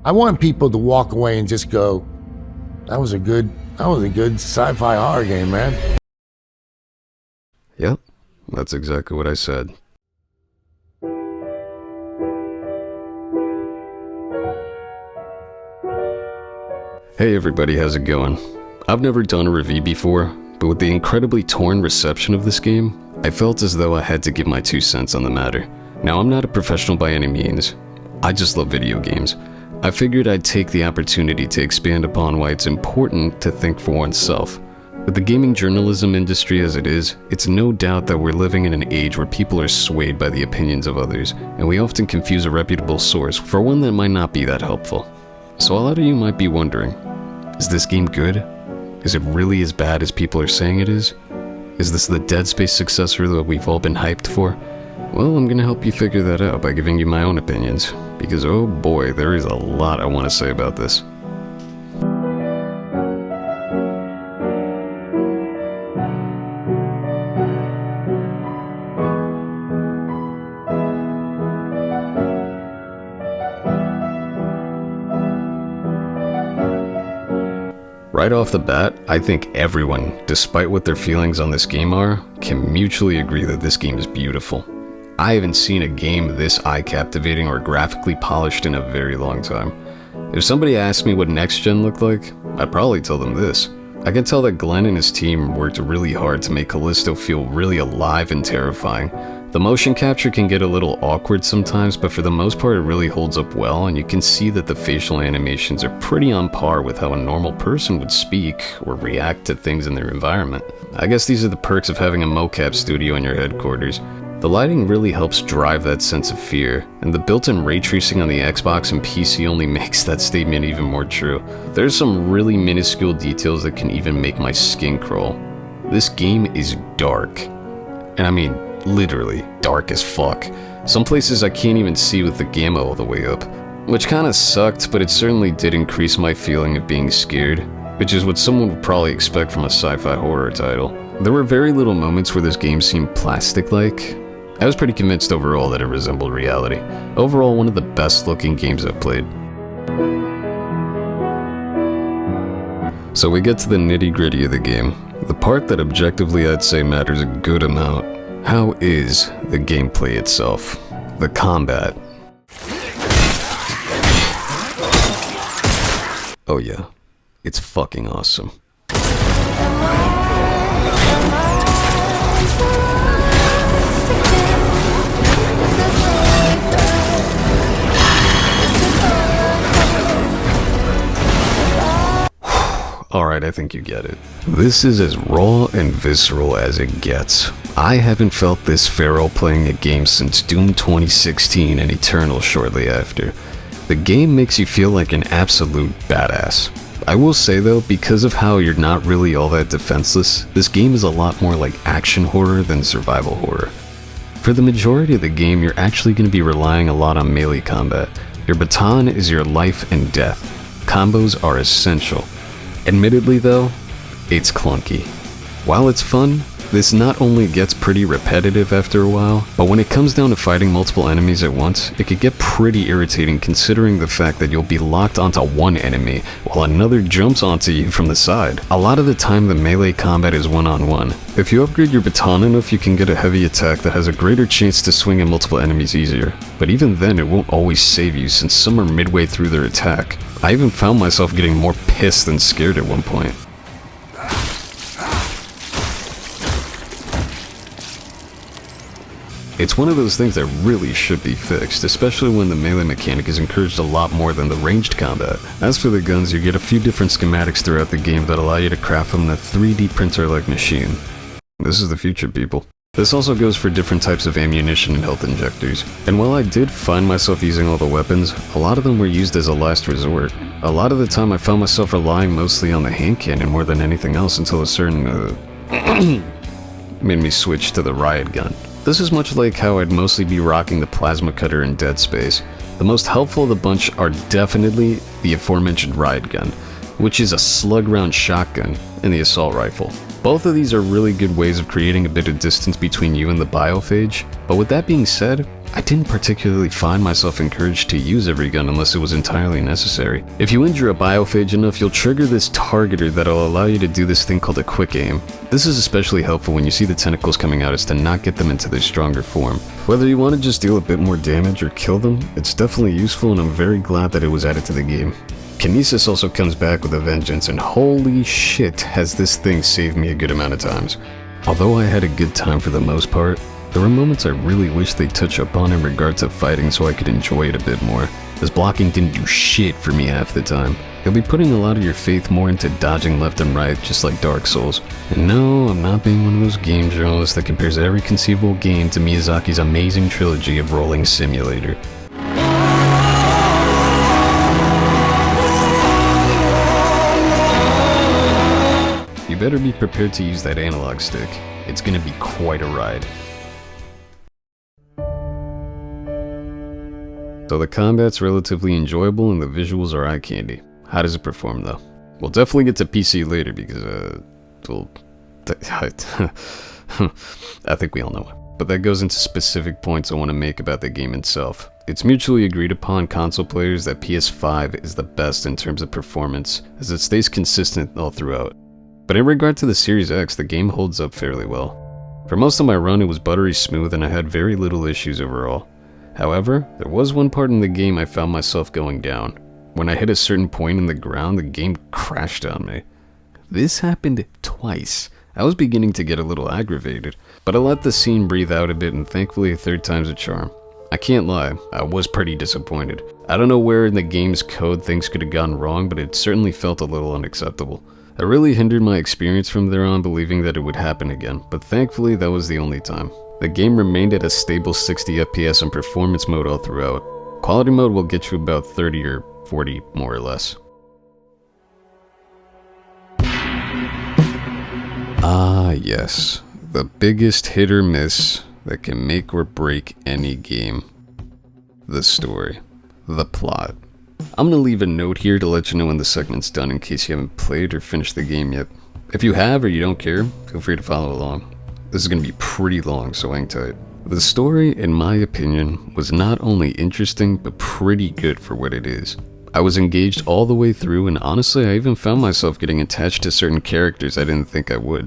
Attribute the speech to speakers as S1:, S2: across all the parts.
S1: I want people to walk away and just go, that was a good sci-fi horror game, man.
S2: Yep, that's exactly what I said. Hey everybody, how's it going? I've never done a review before, but with the incredibly torn reception of this game, I felt as though I had to give my 2 cents on the matter. Now, I'm not a professional by any means. I just love video games. I figured I'd take the opportunity to expand upon why it's important to think for oneself. With the gaming journalism industry as it is, it's no doubt that we're living in an age where people are swayed by the opinions of others, and we often confuse a reputable source for one that might not be that helpful. So a lot of you might be wondering, is this game good? Is it really as bad as people are saying it is? Is this the Dead Space successor that we've all been hyped for? Well, I'm gonna help you figure that out by giving you my own opinions, because oh boy, there is a lot I want to say about this. Right off the bat, I think everyone, despite what their feelings on this game are, can mutually agree that this game is beautiful. I haven't seen a game this eye-captivating or graphically polished in a very long time. If somebody asked me what next gen looked like, I'd probably tell them this. I can tell that Glen and his team worked really hard to make Callisto feel really alive and terrifying. The motion capture can get a little awkward sometimes, but for the most part it really holds up well, and you can see that the facial animations are pretty on par with how a normal person would speak or react to things in their environment. I guess these are the perks of having a mocap studio in your headquarters. The lighting really helps drive that sense of fear, and the built-in ray tracing on the Xbox and PC only makes that statement even more true. There's some really minuscule details that can even make my skin crawl. This game is dark, and I mean literally dark as fuck. Some places I can't even see with the gamma all the way up, which kinda sucked, but it certainly did increase my feeling of being scared, which is what someone would probably expect from a sci-fi horror title. There were very little moments where this game seemed plastic-like. I was pretty convinced overall that it resembled reality. Overall, one of the best looking games I've played. So we get to the nitty-gritty of the game, the part that objectively I'd say matters a good amount. How is the gameplay itself? The combat? Oh yeah, it's fucking awesome. Alright, I think you get it. This is as raw and visceral as it gets. I haven't felt this feral playing a game since Doom 2016 and Eternal shortly after. The game makes you feel like an absolute badass. I will say though, because of how you're not really all that defenseless, this game is a lot more like action horror than survival horror. For the majority of the game, you're actually going to be relying a lot on melee combat. Your baton is your life and death. Combos are essential. Admittedly though, it's clunky. While it's fun, this not only gets pretty repetitive after a while, but when it comes down to fighting multiple enemies at once, it could get pretty irritating considering the fact that you'll be locked onto one enemy while another jumps onto you from the side. A lot of the time the melee combat is one-on-one. If you upgrade your baton enough, you can get a heavy attack that has a greater chance to swing at multiple enemies easier. But even then it won't always save you since some are midway through their attack. I even found myself getting more pissed than scared at one point. It's one of those things that really should be fixed, especially when the melee mechanic is encouraged a lot more than the ranged combat. As for the guns, you get a few different schematics throughout the game that allow you to craft them in a 3D printer-like machine. This is the future, people. This also goes for different types of ammunition and health injectors. And while I did find myself using all the weapons, a lot of them were used as a last resort. A lot of the time I found myself relying mostly on the hand cannon more than anything else until a certain, made me switch to the riot gun. This is much like how I'd mostly be rocking the plasma cutter in Dead Space. The most helpful of the bunch are definitely the aforementioned riot gun, which is a slug round shotgun, and the assault rifle. Both of these are really good ways of creating a bit of distance between you and the biophage, but with that being said, I didn't particularly find myself encouraged to use every gun unless it was entirely necessary. If you injure a biophage enough, you'll trigger this targeter that'll allow you to do this thing called a quick aim. This is especially helpful when you see the tentacles coming out, is to not get them into their stronger form. Whether you want to just deal a bit more damage or kill them, it's definitely useful, and I'm very glad that it was added to the game. Kinesis also comes back with a vengeance, and holy shit has this thing saved me a good amount of times. Although I had a good time for the most part, there were moments I really wish they'd touch upon in regard to fighting so I could enjoy it a bit more, as blocking didn't do shit for me half the time. You'll be putting a lot of your faith more into dodging left and right, just like Dark Souls. And no, I'm not being one of those game journalists that compares every conceivable game to Miyazaki's amazing trilogy of Rolling Simulator. You better be prepared to use that analog stick. It's gonna be quite a ride. So the combat's relatively enjoyable and the visuals are eye candy. How does it perform though? We'll definitely get to PC later because, I think we all know it. But that goes into specific points I want to make about the game itself. It's mutually agreed upon console players that PS5 is the best in terms of performance, as it stays consistent all throughout. But in regard to the Series X, the game holds up fairly well. For most of my run, it was buttery smooth and I had very little issues overall. However, there was one part in the game I found myself going down. When I hit a certain point in the ground, the game crashed on me. This happened twice. I was beginning to get a little aggravated, but I let the scene breathe out a bit, and thankfully a third time's a charm. I can't lie, I was pretty disappointed. I don't know where in the game's code things could have gone wrong, but it certainly felt a little unacceptable. It really hindered my experience from there on believing that it would happen again, but thankfully that was the only time. The game remained at a stable 60 FPS in performance mode all throughout. Quality mode will get you about 30 or 40 more or less. Ah yes, the biggest hit or miss that can make or break any game. The story. The plot. I'm gonna leave a note here to let you know when the segment's done in case you haven't played or finished the game yet. If you have or you don't care, feel free to follow along. This is going to be pretty long, so hang tight. The story, in my opinion, was not only interesting, but pretty good for what it is. I was engaged all the way through, and honestly, I even found myself getting attached to certain characters I didn't think I would.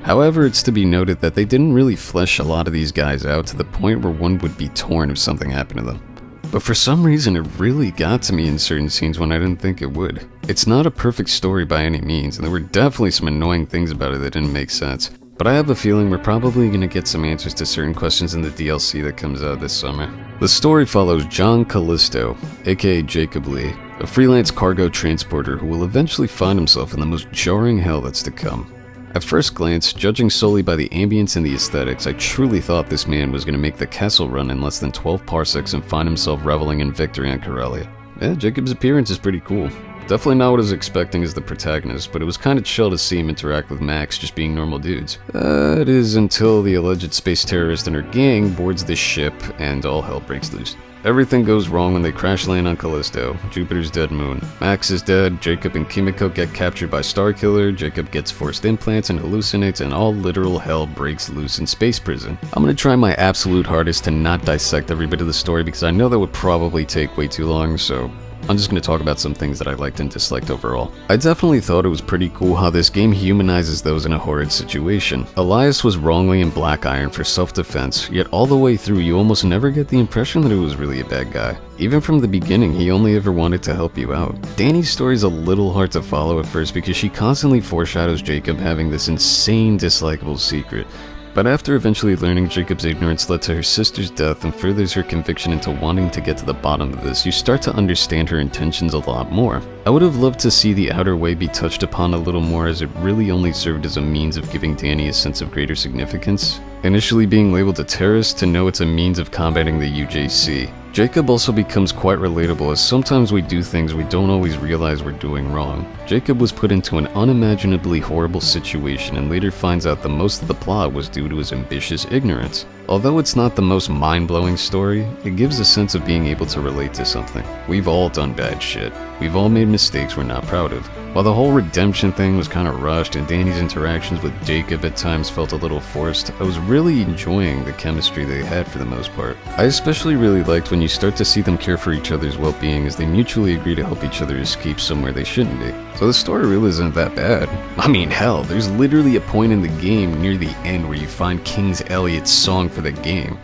S2: However, it's to be noted that they didn't really flesh a lot of these guys out to the point where one would be torn if something happened to them. But for some reason, it really got to me in certain scenes when I didn't think it would. It's not a perfect story by any means, and there were definitely some annoying things about it that didn't make sense. But I have a feeling we're probably going to get some answers to certain questions in the DLC that comes out this summer. The story follows John Callisto, aka Jacob Lee, a freelance cargo transporter who will eventually find himself in the most jarring hell that's to come. At first glance, judging solely by the ambience and the aesthetics, I truly thought this man was going to make the castle run in less than 12 parsecs and find himself reveling in victory on Corellia. Yeah, Jacob's appearance is pretty cool. Definitely not what I was expecting as the protagonist, but it was kind of chill to see him interact with Max just being normal dudes. It is until the alleged space terrorist and her gang boards the ship and all hell breaks loose. Everything goes wrong when they crash land on Callisto, Jupiter's dead moon. Max is dead, Jacob and Kimiko get captured by Starkiller, Jacob gets forced implants and hallucinates, and all literal hell breaks loose in space prison. I'm gonna try my absolute hardest to not dissect every bit of the story because I know that would probably take way too long, so I'm just going to talk about some things that I liked and disliked overall. I definitely thought it was pretty cool how this game humanizes those in a horrid situation. Elias was wrongly in Black Iron for self-defense, yet all the way through you almost never get the impression that he was really a bad guy. Even from the beginning, he only ever wanted to help you out. Danny's story is a little hard to follow at first because she constantly foreshadows Jacob having this insane dislikable secret. But after eventually learning Jacob's ignorance led to her sister's death and furthers her conviction into wanting to get to the bottom of this, you start to understand her intentions a lot more. I would have loved to see the Outer Way be touched upon a little more, as it really only served as a means of giving Danny a sense of greater significance. Initially being labeled a terrorist, to know it's a means of combating the UJC. Jacob also becomes quite relatable, as sometimes we do things we don't always realize we're doing wrong. Jacob was put into an unimaginably horrible situation and later finds out that most of the plot was due to his ambitious ignorance. Although it's not the most mind-blowing story, it gives a sense of being able to relate to something. We've all done bad shit. We've all made mistakes we're not proud of. While the whole redemption thing was kind of rushed and Danny's interactions with Jacob at times felt a little forced, I was really enjoying the chemistry they had for the most part. I especially really liked when you start to see them care for each other's well-being as they mutually agree to help each other escape somewhere they shouldn't be. So the story really isn't that bad. I mean, hell, there's literally a point in the game near the end where you find King's Elliot's song for the game.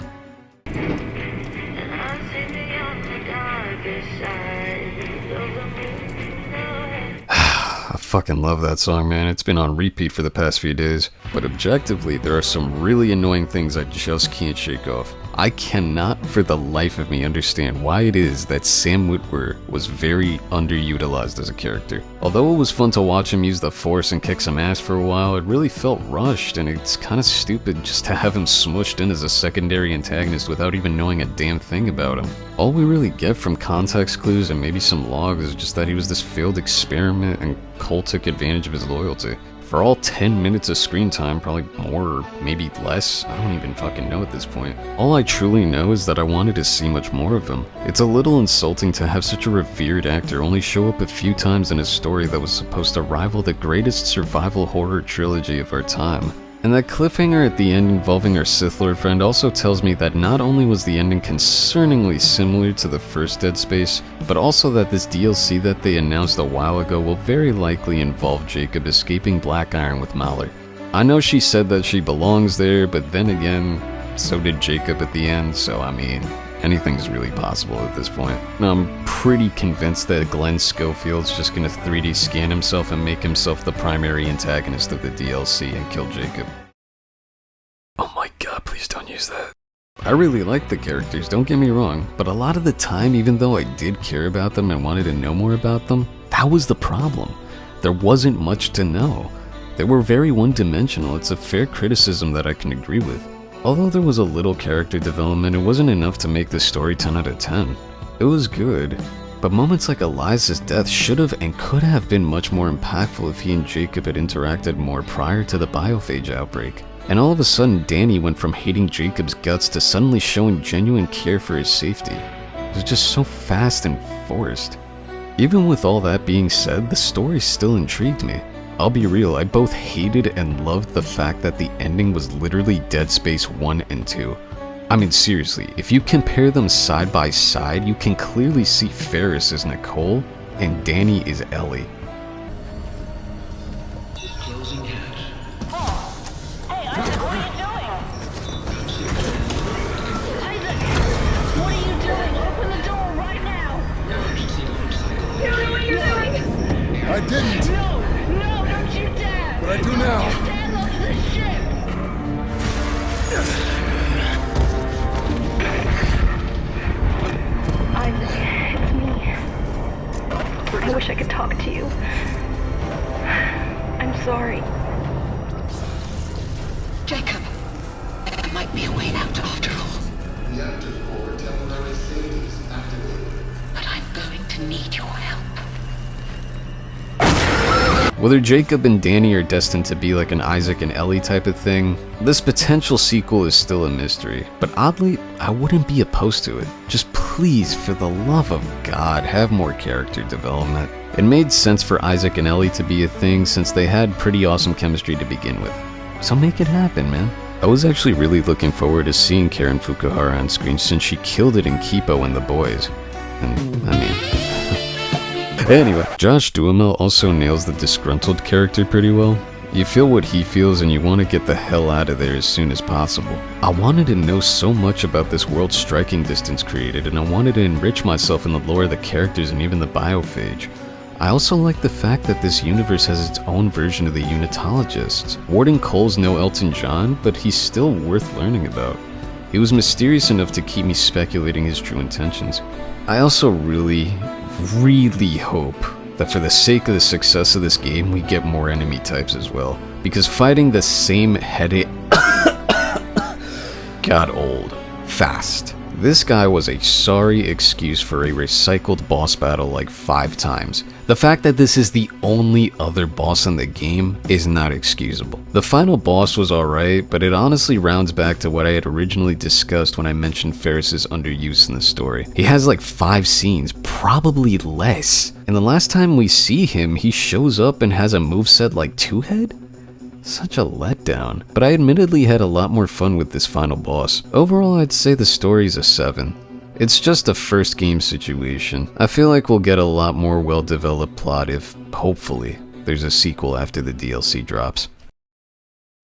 S2: I fucking love that song, man. It's been on repeat for the past few days. But objectively, there are some really annoying things I just can't shake off. I cannot for the life of me understand why it is that Sam Witwer was very underutilized as a character. Although it was fun to watch him use the Force and kick some ass for a while, it really felt rushed, and it's kinda stupid just to have him smushed in as a secondary antagonist without even knowing a damn thing about him. All we really get from context clues and maybe some logs is just that he was this failed experiment and Cole took advantage of his loyalty. For all 10 minutes of screen time, probably more or maybe less, I don't even fucking know at this point. All I truly know is that I wanted to see much more of him. It's a little insulting to have such a revered actor only show up a few times in a story that was supposed to rival the greatest survival horror trilogy of our time. And that cliffhanger at the end involving our Sith Lord friend also tells me that not only was the ending concerningly similar to the first Dead Space, but also that this DLC that they announced a while ago will very likely involve Jacob escaping Black Iron with Mahler. I know she said that she belongs there, but then again, so did Jacob at the end, so I mean, anything's really possible at this point. And I'm pretty convinced that Glen Schofield's just gonna 3D scan himself and make himself the primary antagonist of the DLC and kill Jacob. Oh my god, please don't use that. I really liked the characters, don't get me wrong, but a lot of the time, even though I did care about them and wanted to know more about them, that was the problem. There wasn't much to know. They were very one-dimensional. It's a fair criticism that I can agree with. Although there was a little character development, it wasn't enough to make the story 10 out of 10. It was good, but moments like Eliza's death should have and could have been much more impactful if he and Jacob had interacted more prior to the biophage outbreak. And all of a sudden, Danny went from hating Jacob's guts to suddenly showing genuine care for his safety. It was just so fast and forced. Even with all that being said, the story still intrigued me. I'll be real, I both hated and loved the fact that the ending was literally Dead Space 1 and 2. I mean seriously, if you compare them side by side, you can clearly see Ferris is Nicole and Danny is Ellie.
S3: Hey, Isaac, what are you doing? Isaac, what are you doing? Open the door right now! You know what you're doing?
S1: I didn't,
S3: No, don't you dare!
S1: but I do now.
S3: Stand off the ship! Isaac, it's me. I wish I could talk to you. I'm sorry.
S4: Jacob, there might be a way out after all.
S5: The active core temporary savings activated.
S4: But I'm going to need your help.
S2: Whether Jacob and Danny are destined to be like an Isaac and Ellie type of thing, this potential sequel is still a mystery, but oddly, I wouldn't be opposed to it. Just please, for the love of God, have more character development. It made sense for Isaac and Ellie to be a thing since they had pretty awesome chemistry to begin with. So make it happen, man. I was actually really looking forward to seeing Karen Fukuhara on screen since she killed it in Kipo and The Boys. And, I mean... Anyway, Josh Duhamel also nails the disgruntled character pretty well. You feel what he feels and you want to get the hell out of there as soon as possible. I wanted to know so much about this world striking distance created, and I wanted to enrich myself in the lore of the characters and even the biophage. I also like the fact that this universe has its own version of the Unitologists. Warden Cole's no Elton John, but he's still worth learning about. He was mysterious enough to keep me speculating his true intentions. I also really hope that for the sake of the success of this game, we get more enemy types as well. Because fighting the same headache got old, fast. This guy was a sorry excuse for a recycled boss battle like 5 times. The fact that this is the only other boss in the game is not excusable. The final boss was alright, but it honestly rounds back to what I had originally discussed when I mentioned Ferris's underuse in the story. He has like 5 scenes, probably less. And the last time we see him, he shows up and has a moveset like Two-Head? Such a letdown, but I admittedly had a lot more fun with this final boss. Overall, I'd say the story's a 7. It's just a first game situation. I feel like we'll get a lot more well-developed plot if, hopefully, there's a sequel after the DLC drops.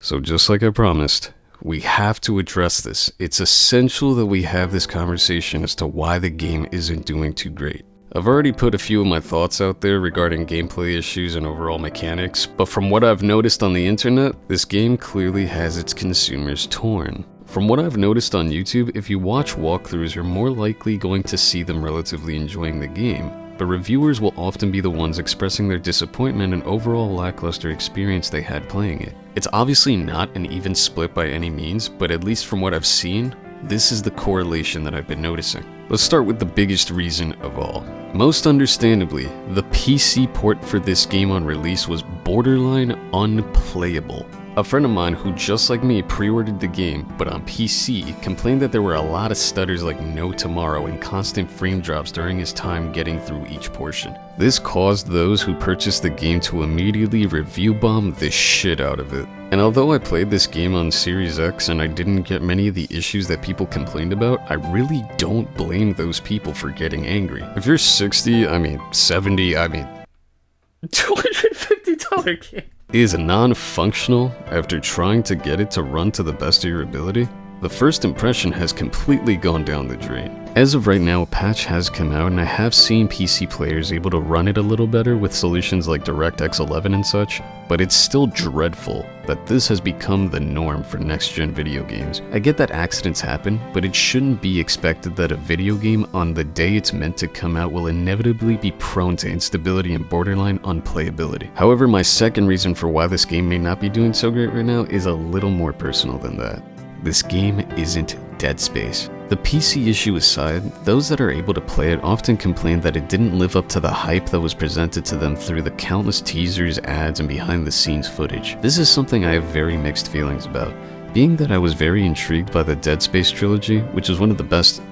S2: So just like I promised, we have to address this. It's essential that we have this conversation as to why the game isn't doing too great. I've already put a few of my thoughts out there regarding gameplay issues and overall mechanics, but from what I've noticed on the internet, this game clearly has its consumers torn. From what I've noticed on YouTube, if you watch walkthroughs, you're more likely going to see them relatively enjoying the game, but reviewers will often be the ones expressing their disappointment and overall lackluster experience they had playing it. It's obviously not an even split by any means, but at least from what I've seen, this is the correlation that I've been noticing. Let's start with the biggest reason of all. Most understandably, the PC port for this game on release was borderline unplayable. A friend of mine who, just like me, pre-ordered the game, but on PC, complained that there were a lot of stutters like no tomorrow and constant frame drops during his time getting through each portion. This caused those who purchased the game to immediately review bomb the shit out of it. And although I played this game on Series X and I didn't get many of the issues that people complained about, I really don't blame those people for getting angry. If you're 70, $250 game is non-functional after trying to get it to run to the best of your ability, the first impression has completely gone down the drain. As of right now, a patch has come out and I have seen PC players able to run it a little better with solutions like DirectX 11 and such, but it's still dreadful that this has become the norm for next-gen video games. I get that accidents happen, but it shouldn't be expected that a video game on the day it's meant to come out will inevitably be prone to instability and borderline unplayability. However, my second reason for why this game may not be doing so great right now is a little more personal than that. This game isn't Dead Space. The PC issue aside, those that are able to play it often complain that it didn't live up to the hype that was presented to them through the countless teasers, ads, and behind-the-scenes footage. This is something I have very mixed feelings about, being that I was very intrigued by the Dead Space trilogy, which is one of the best,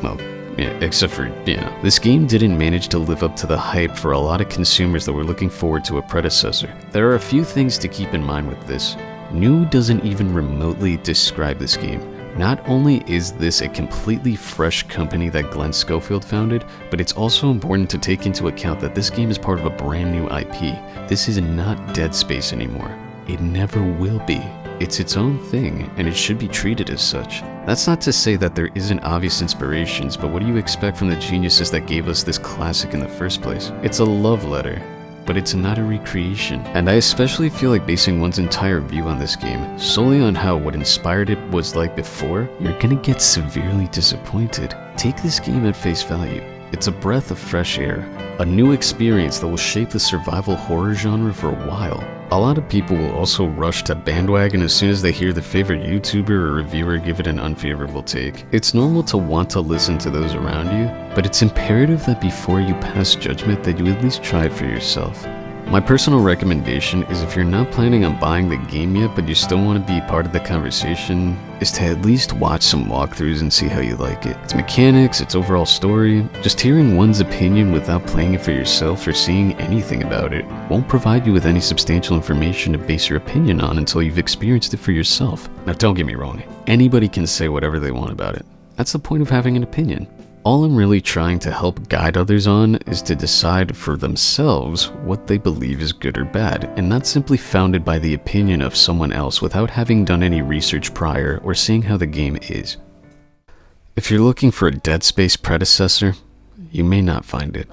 S2: well, yeah, except for, this game didn't manage to live up to the hype for a lot of consumers that were looking forward to a predecessor. There are a few things to keep in mind with this. New doesn't even remotely describe this game. Not only is this a completely fresh company that Glen Schofield founded, but it's also important to take into account that this game is part of a brand new IP. This is not Dead Space anymore. It never will be. It's its own thing, and it should be treated as such. That's not to say that there isn't obvious inspirations, but what do you expect from the geniuses that gave us this classic in the first place? It's a love letter, but it's not a recreation. And I especially feel like basing one's entire view on this game solely on how what inspired it was like before, you're gonna get severely disappointed. Take this game at face value. It's a breath of fresh air, a new experience that will shape the survival horror genre for a while. A lot of people will also rush to bandwagon as soon as they hear their favorite YouTuber or reviewer give it an unfavorable take. It's normal to want to listen to those around you, but it's imperative that before you pass judgment that you at least try it for yourself. My personal recommendation is if you're not planning on buying the game yet but you still want to be part of the conversation, is to at least watch some walkthroughs and see how you like it. Its mechanics, its overall story, just hearing one's opinion without playing it for yourself or seeing anything about it won't provide you with any substantial information to base your opinion on until you've experienced it for yourself. Now don't get me wrong, anybody can say whatever they want about it. That's the point of having an opinion. All I'm really trying to help guide others on is to decide for themselves what they believe is good or bad, and not simply founded by the opinion of someone else without having done any research prior or seeing how the game is. If you're looking for a Dead Space predecessor, you may not find it.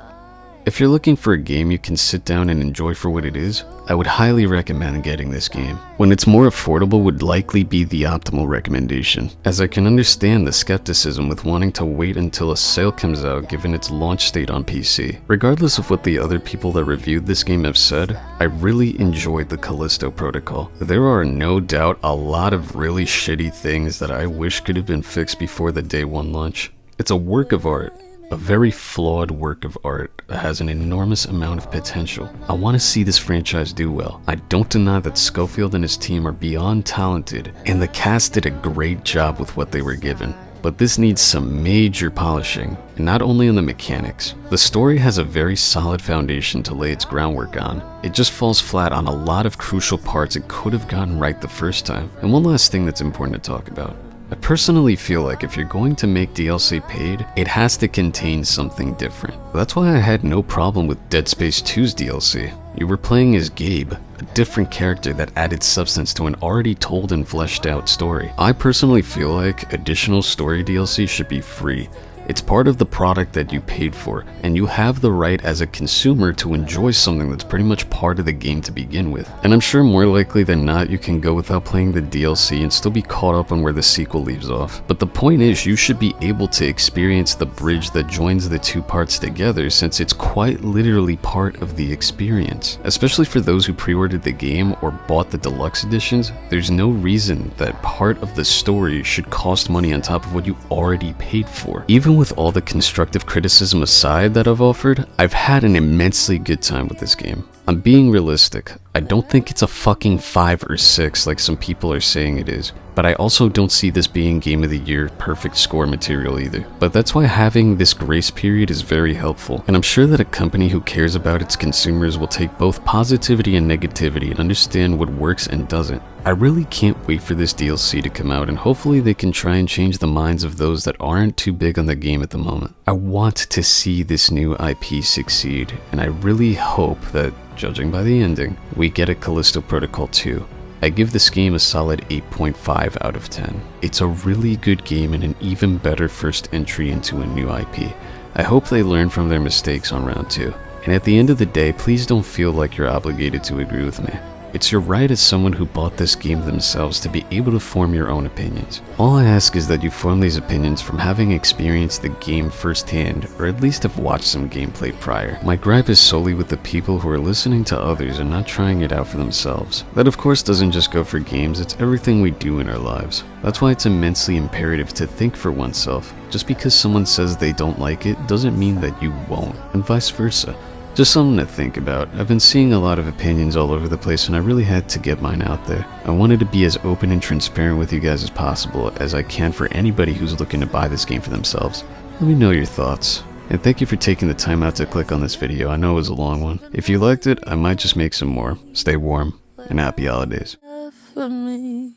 S2: If you're looking for a game you can sit down and enjoy for what it is, I would highly recommend getting this game. When it's more affordable would likely be the optimal recommendation, as I can understand the skepticism with wanting to wait until a sale comes out given its launch date on PC. Regardless of what the other people that reviewed this game have said, I really enjoyed the Callisto Protocol. There are no doubt a lot of really shitty things that I wish could have been fixed before the day one launch. It's a work of art. A very flawed work of art that has an enormous amount of potential. I want to see this franchise do well. I don't deny that Schofield and his team are beyond talented, and the cast did a great job with what they were given. But this needs some major polishing, and not only on the mechanics. The story has a very solid foundation to lay its groundwork on. It just falls flat on a lot of crucial parts it could have gotten right the first time. And one last thing that's important to talk about. I personally feel like if you're going to make DLC paid, it has to contain something different. That's why I had no problem with Dead Space 2's DLC. You were playing as Gabe, a different character that added substance to an already told and fleshed out story. I personally feel like additional story DLC should be free. It's part of the product that you paid for, and you have the right as a consumer to enjoy something that's pretty much part of the game to begin with. And I'm sure more likely than not you can go without playing the DLC and still be caught up on where the sequel leaves off. But the point is, you should be able to experience the bridge that joins the two parts together, since it's quite literally part of the experience. Especially for those who pre-ordered the game or bought the deluxe editions, there's no reason that part of the story should cost money on top of what you already paid for. Even with all the constructive criticism aside that I've offered, I've had an immensely good time with this game. I'm being realistic. I don't think it's a fucking 5 or 6 like some people are saying it is, but I also don't see this being Game of the Year perfect score material either. But that's why having this grace period is very helpful, and I'm sure that a company who cares about its consumers will take both positivity and negativity and understand what works and doesn't. I really can't wait for this DLC to come out, and hopefully they can try and change the minds of those that aren't too big on the game at the moment. I want to see this new IP succeed, and I really hope that, judging by the ending, we get a Callisto Protocol 2. I give this game a solid 8.5 out of 10. It's a really good game and an even better first entry into a new IP. I hope they learn from their mistakes on round 2. And at the end of the day, please don't feel like you're obligated to agree with me. It's your right as someone who bought this game themselves to be able to form your own opinions. All I ask is that you form these opinions from having experienced the game firsthand, or at least have watched some gameplay prior. My gripe is solely with the people who are listening to others and not trying it out for themselves. That of course doesn't just go for games, it's everything we do in our lives. That's why it's immensely imperative to think for oneself. Just because someone says they don't like it doesn't mean that you won't, and vice versa. Just something to think about. I've been seeing a lot of opinions all over the place and I really had to get mine out there. I wanted to be as open and transparent with you guys as possible as I can for anybody who's looking to buy this game for themselves. Let me know your thoughts. And thank you for taking the time out to click on this video. I know it was a long one. If you liked it, I might just make some more. Stay warm and happy holidays.
S6: For me.